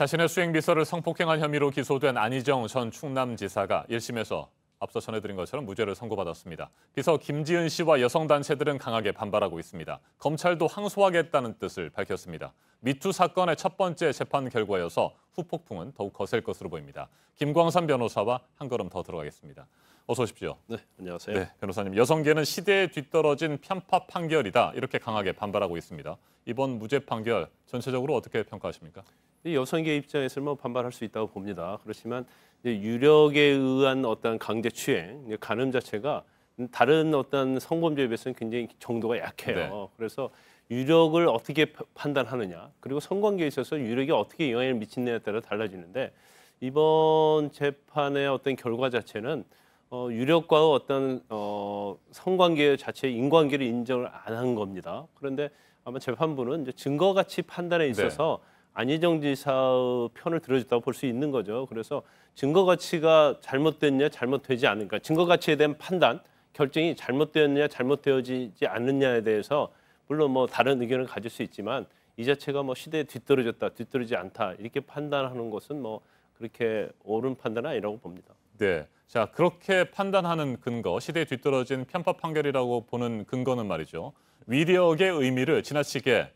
자신의 수행비서를 성폭행한 혐의로 기소된 안희정 전 충남지사가 1심에서 앞서 전해드린 것처럼 무죄를 선고받았습니다. 비서 김지은 씨와 여성단체들은 강하게 반발하고 있습니다. 검찰도 항소하겠다는 뜻을 밝혔습니다. 미투 사건의 첫 번째 재판 결과여서 후폭풍은 더욱 거셀 것으로 보입니다. 김광삼 변호사와 한 걸음 더 들어가겠습니다. 어서 오십시오. 네, 안녕하세요. 네, 변호사님. 여성계는 시대에 뒤떨어진 편파 판결이다. 이렇게 강하게 반발하고 있습니다. 이번 무죄 판결 전체적으로 어떻게 평가하십니까? 이 여성계 입장에서는 뭐 반발할 수 있다고 봅니다. 그렇지만 이제 유력에 의한 어떤 강제추행, 간음 자체가 다른 어떤 성범죄에 비해서는 굉장히 정도가 약해요. 네. 그래서 유력을 어떻게 판단하느냐, 그리고 성관계에 있어서 유력이 어떻게 영향을 미치느냐에 따라 달라지는데 이번 재판의 어떤 결과 자체는 유력과 어떤 성관계 자체의 인과관계를 인정을 안 한 겁니다. 그런데 아마 재판부는 이제 증거 가치 판단에 있어서 안희정 지사의 편을 들어줬다고 볼 수 있는 거죠. 그래서 증거 가치가 잘못됐냐, 잘못되지 않은가, 증거 가치에 대한 판단, 결정이 잘못되었느냐, 잘못되어지지 않느냐에 대해서 물론 뭐 다른 의견을 가질 수 있지만 이 자체가 뭐 시대에 뒤떨어졌다, 뒤떨어지지 않다 이렇게 판단하는 것은 뭐 그렇게 옳은 판단은 아니라고 봅니다. 네. 자, 그렇게 판단하는 근거, 시대에 뒤떨어진 편파 판결이라고 보는 근거는 말이죠. 위력의 의미를 지나치게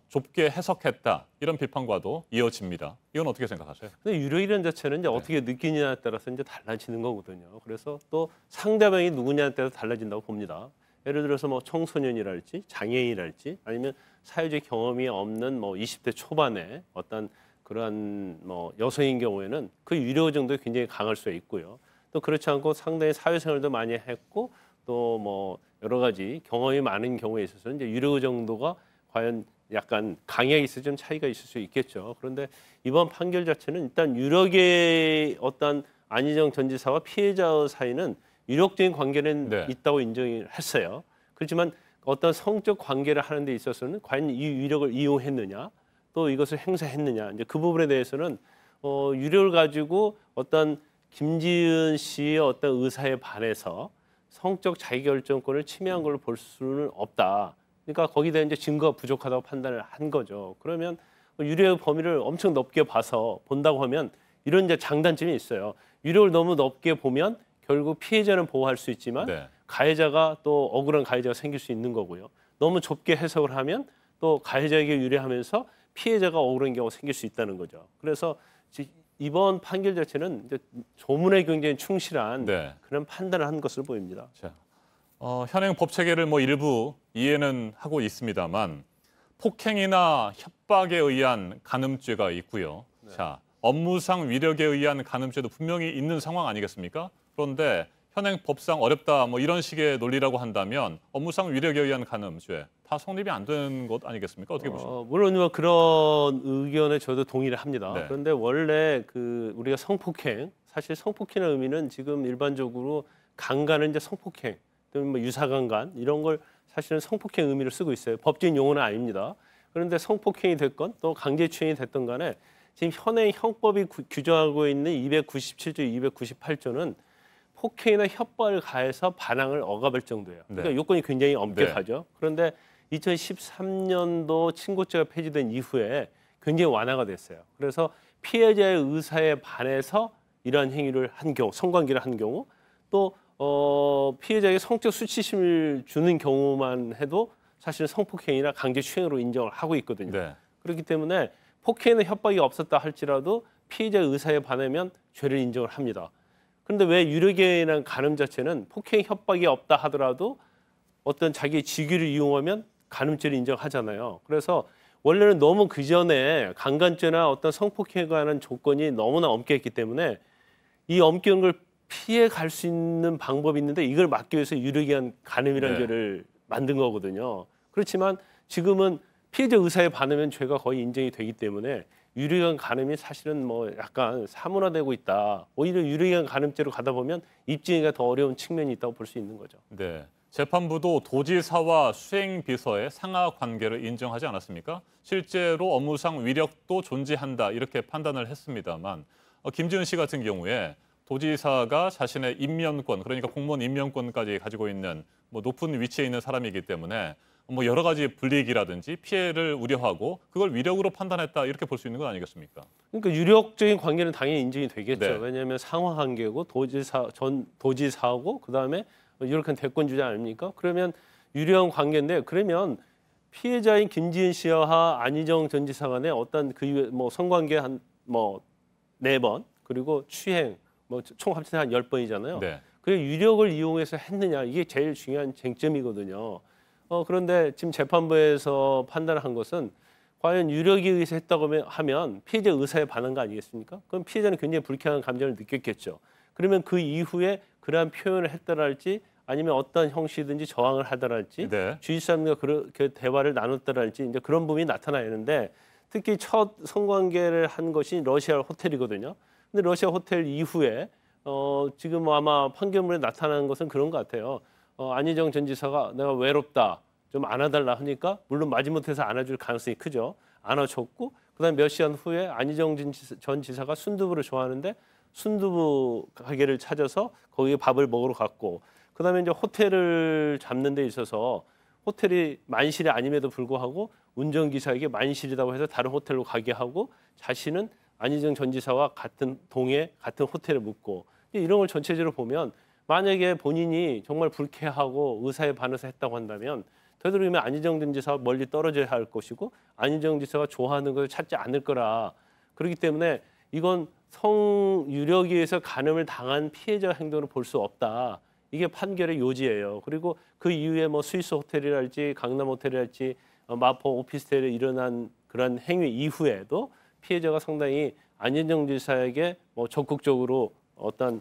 좁게 해석했다. 이런 비판과도 이어집니다. 이건 어떻게 생각하세요? 근데 유력이라는 자체는 이제 어떻게 느끼느냐에 따라서 이제 달라지는 거거든요. 그래서 또 상대방이 누구냐에 따라서 달라진다고 봅니다. 예를 들어서 뭐 청소년이랄지 장애인이랄지 아니면 사회적 경험이 없는 뭐 20대 초반의 어떤 그러한 뭐 여성인 경우에는 그 유료 정도가 굉장히 강할 수 있고요. 또 그렇지 않고 상당히 사회생활도 많이 했고 또 뭐 여러 가지 경험이 많은 경우에 있어서는 이제 유료 정도가 과연 약간 강약이 있어 좀 차이가 있을 수 있겠죠. 그런데 이번 판결 자체는 일단 유력의 어떤 안희정 전 지사와 피해자의 사이는 유력적인 관계는 있다고 인정을 했어요. 그렇지만 어떤 성적 관계를 하는 데 있어서는 과연 이 유력을 이용했느냐, 또 이것을 행사했느냐, 이제 그 부분에 대해서는 유력을 가지고 어떤 김지은 씨의 어떤 의사에 반해서 성적 자기결정권을 침해한 걸로 볼 수는 없다. 그러니까 거기에 대한 이제 증거가 부족하다고 판단을 한 거죠. 그러면 유력의 범위를 엄청 넓게 봐서 본다고 하면 이런 이제 장단점이 있어요. 유력을 너무 넓게 보면 결국 피해자는 보호할 수 있지만 가해자가 또 억울한 가해자가 생길 수 있는 거고요. 너무 좁게 해석을 하면 또 가해자에게 유리하면서 피해자가 억울한 경우가 생길 수 있다는 거죠. 그래서 이번 판결 자체는 이제 조문의 경제에 충실한 그런 판단을 한 것으로 보입니다. 자, 현행 법 체계를 뭐 일부 이해는 하고 있습니다만 폭행이나 협박에 의한 간음죄가 있고요. 자, 업무상 위력에 의한 간음죄도 분명히 있는 상황 아니겠습니까? 그런데 현행 법상 어렵다 뭐 이런 식의 논리라고 한다면 업무상 위력에 의한 간음죄 다 성립이 안 되는 것 아니겠습니까? 어떻게 보십니까? 물론 뭐 그런 의견에 저도 동의를 합니다. 네. 그런데 원래 그 우리가 성폭행, 사실 성폭행의 의미는 지금 일반적으로 강간은 이제 성폭행, 또는 뭐 유사강간 이런 걸 사실은 성폭행 의미를 쓰고 있어요. 법적인 용어는 아닙니다. 그런데 성폭행이 됐건 또 강제추행이 됐던 간에 지금 현행 형법이 규정하고 있는 297조, 298조는 폭행이나 협박을 가해서 반항을 억압할 정도예요. 그러니까 요건이 굉장히 엄격하죠. 그런데 2013년도 친고죄가 폐지된 이후에 굉장히 완화가 됐어요. 그래서 피해자의 의사에 반해서 이러한 행위를 한 경우, 성관계를 한 경우, 또 피해자에게 성적 수치심을 주는 경우만 해도 사실 성폭행이나 강제추행으로 인정을 하고 있거든요. 그렇기 때문에 폭행이나 협박이 없었다 할지라도 피해자의 의사에 반하면 죄를 인정을 합니다. 그런데 왜 유력에 의한 간음 자체는 폭행, 협박이 없다 하더라도 어떤 자기의 직위를 이용하면 간음죄를 인정하잖아요. 그래서 원래는 너무 그 전에 강간죄나 어떤 성폭행에 관한 조건이 너무나 엄격했기 때문에 이 엄격한 걸 피해 갈 수 있는 방법이 있는데 이걸 막기 위해서 유력에 의한 간음이라는 죄를 만든 거거든요. 그렇지만 지금은 피해자 의사에 반하면 죄가 거의 인정이 되기 때문에 유력에 의한 간음이 사실은 뭐 약간 사문화되고 있다. 오히려 유력에 의한 간음죄로 가다 보면 입증이 더 어려운 측면이 있다고 볼 수 있는 거죠. 네. 재판부도 도지사와 수행비서의 상하 관계를 인정하지 않았습니까? 실제로 업무상 위력도 존재한다 이렇게 판단을 했습니다만 김지은 씨 같은 경우에 도지사가 자신의 임면권, 그러니까 공무원 임면권까지 가지고 있는 뭐 높은 위치에 있는 사람이기 때문에 뭐 여러 가지 불이익이라든지 피해를 우려하고 그걸 위력으로 판단했다 이렇게 볼 수 있는 건 아니겠습니까? 그러니까 유력적인 관계는 당연히 인정이 되겠죠. 네. 왜냐하면 상호관계고 도지사고 그다음에 유력한 대권 주자 아닙니까? 그러면 유리한 관계인데 그러면 피해자인 김지은 씨와 안희정 전 지사 간에 어떤 그 이후에 뭐 성관계 한 뭐 4번 그리고 추행 뭐 총 합쳐서 한 10번이잖아요. 네. 그 유력을 이용해서 했느냐 이게 제일 중요한 쟁점이거든요. 그런데 지금 재판부에서 판단한 것은 과연 유력에 의해서 했다고 하면 피해자 의사에 반한 거 아니겠습니까? 그럼 피해자는 굉장히 불쾌한 감정을 느꼈겠죠. 그러면 그 이후에 그러한 표현을 했다랄지 아니면 어떤 형식이든지 저항을 하더랄지 네. 주위 사람과 그렇게 대화를 나눴다랄지 이제 그런 부분이 나타나야 되는데 특히 첫 성관계를 한 것이 러시아 호텔이거든요. 근데 러시아 호텔 이후에 지금 아마 판결문에 나타난 것은 그런 것 같아요. 안희정 전 지사가 내가 외롭다 좀 안아달라 하니까 물론 마지못해서 안아줄 가능성이 크죠. 안아줬고 그다음 몇 시간 후에 안희정 전 지사가 순두부를 좋아하는데 순두부 가게를 찾아서 거기에 밥을 먹으러 갔고 그다음에 이제 호텔을 잡는 데 있어서 호텔이 만실이 아님에도 불구하고 운전기사에게 만실이라고 해서 다른 호텔로 가게 하고 자신은 안희정 전 지사와 같은 동에 같은 호텔에 묵고 이런 걸 전체적으로 보면 만약에 본인이 정말 불쾌하고 의사에 반해서 했다고 한다면 되도록이면 안희정 전 지사와 멀리 떨어져야 할 것이고 안희정 지사가 좋아하는 것을 찾지 않을 거라. 그렇기 때문에 이건 성유력에 의해서 간음을 당한 피해자 행동으로 볼 수 없다. 이게 판결의 요지예요. 그리고 그 이후에 뭐 스위스 호텔이랄지 강남 호텔이랄지 마포 오피스텔에 일어난 그런 행위 이후에도 피해자가 상당히 안희정 지사에게 뭐 적극적으로 어떤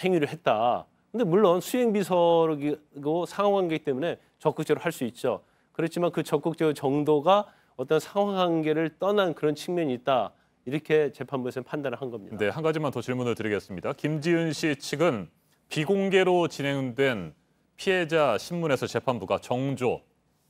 행위를 했다. 근데 물론 수행비서이고 상호관계이기 때문에 적극적으로 할 수 있죠. 그렇지만 그 적극적 정도가 어떤 상호관계를 떠난 그런 측면이 있다. 이렇게 재판부에서는 판단을 한 겁니다. 네, 한 가지만 더 질문을 드리겠습니다. 김지은 씨 측은 비공개로 진행된 피해자 신문에서 재판부가 정조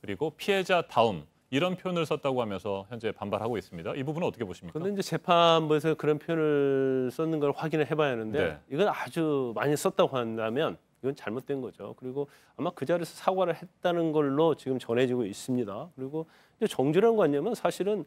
그리고 피해자 다움 이런 표현을 썼다고 하면서 현재 반발하고 있습니다. 이 부분은 어떻게 보십니까? 그런데 이제 재판부에서 그런 표현을 썼는 걸 확인을 해봐야 하는데 네. 이건 아주 많이 썼다고 한다면 이건 잘못된 거죠. 그리고 아마 그 자리에서 사과를 했다는 걸로 지금 전해지고 있습니다. 그리고 이제 정조라는 관념은 사실은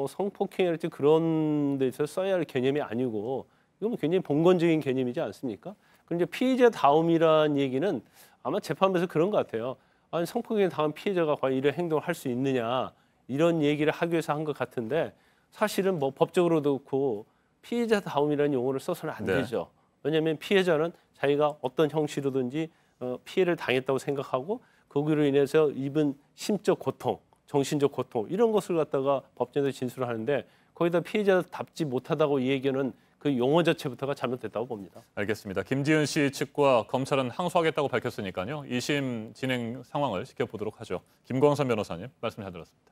성폭행이랄지 그런 데 있어서 써야 할 개념이 아니고 이건 굉장히 봉건적인 개념이지 않습니까? 그런데 피해자 다움이란 얘기는 아마 재판부에서 그런 것 같아요. 아니 성폭행에 당한 피해자가 과연 이런 행동을 할 수 있느냐 이런 얘기를 하기 위해서 한 것 같은데 사실은 뭐 법적으로도 그렇고 피해자 다움이라는 용어를 써서는 안 네. 되죠. 왜냐하면 피해자는 자기가 어떤 형식으로든지 피해를 당했다고 생각하고 거기로 인해서 입은 심적 고통, 정신적 고통 이런 것을 갖다가 법정에서 진술을 하는데 거기다 피해자답지 못하다고 이 얘기는 그 용어 자체부터가 잘못됐다고 봅니다. 알겠습니다. 김지은 씨 측과 검찰은 항소하겠다고 밝혔으니까요. 2심 진행 상황을 지켜보도록 하죠. 김광선 변호사님 말씀 잘 들었습니다.